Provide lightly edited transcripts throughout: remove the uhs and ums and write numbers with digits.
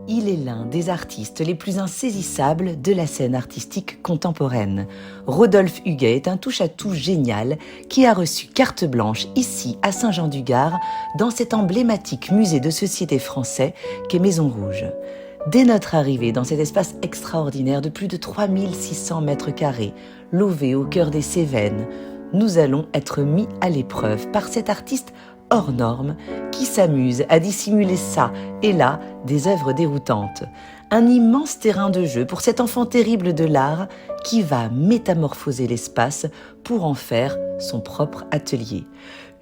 Il est l'un des artistes les plus insaisissables de la scène artistique contemporaine. Rodolphe Huguet est un touche-à-tout génial qui a reçu carte blanche ici à Saint-Jean-du-Gard dans cet emblématique musée de société français qu'est Maison Rouge. Dès notre arrivée dans cet espace extraordinaire de plus de 3600 mètres carrés, lové au cœur des Cévennes, nous allons être mis à l'épreuve par cet artiste hors norme qui s'amuse à dissimuler ça et là des œuvres déroutantes. Un immense terrain de jeu pour cet enfant terrible de l'art qui va métamorphoser l'espace pour en faire son propre atelier.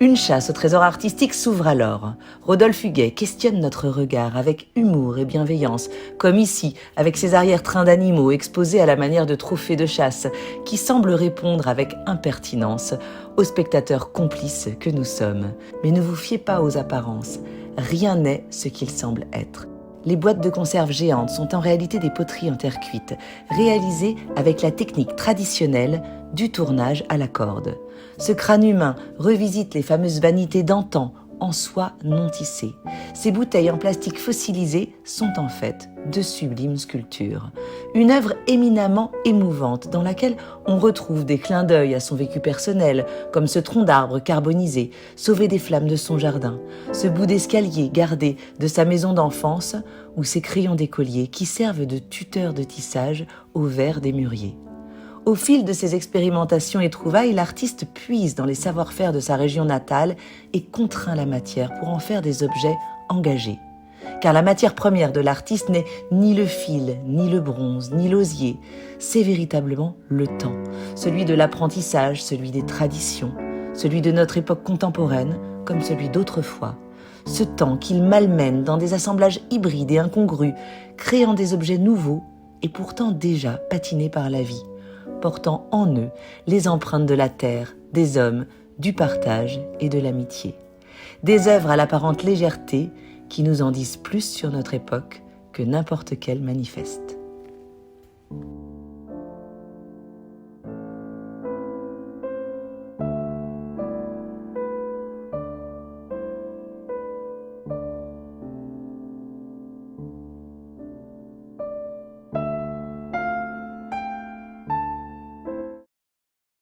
Une chasse au trésor artistique s'ouvre alors. Rodolphe Huguet questionne notre regard avec humour et bienveillance, comme ici, avec ses arrière-trains d'animaux exposés à la manière de trophées de chasse, qui semblent répondre avec impertinence aux spectateurs complices que nous sommes. Mais ne vous fiez pas aux apparences, rien n'est ce qu'il semble être. Les boîtes de conserve géantes sont en réalité des poteries en terre cuite, réalisées avec la technique traditionnelle du tournage à la corde. Ce crâne humain revisite les fameuses vanités d'antan en soie non tissée. Ces bouteilles en plastique fossilisé sont en fait de sublimes sculptures. Une œuvre éminemment émouvante dans laquelle on retrouve des clins d'œil à son vécu personnel, comme ce tronc d'arbre carbonisé, sauvé des flammes de son jardin, ce bout d'escalier gardé de sa maison d'enfance, ou ces crayons d'écolier qui servent de tuteurs de tissage au verre des mûriers. Au fil de ses expérimentations et trouvailles, l'artiste puise dans les savoir-faire de sa région natale et contraint la matière pour en faire des objets engagés. Car la matière première de l'artiste n'est ni le fil, ni le bronze, ni l'osier. C'est véritablement le temps, celui de l'apprentissage, celui des traditions, celui de notre époque contemporaine comme celui d'autrefois. Ce temps qu'il malmène dans des assemblages hybrides et incongrus, créant des objets nouveaux et pourtant déjà patinés par la vie, portant en eux les empreintes de la terre, des hommes, du partage et de l'amitié. Des œuvres à l'apparente légèreté qui nous en disent plus sur notre époque que n'importe quel manifeste.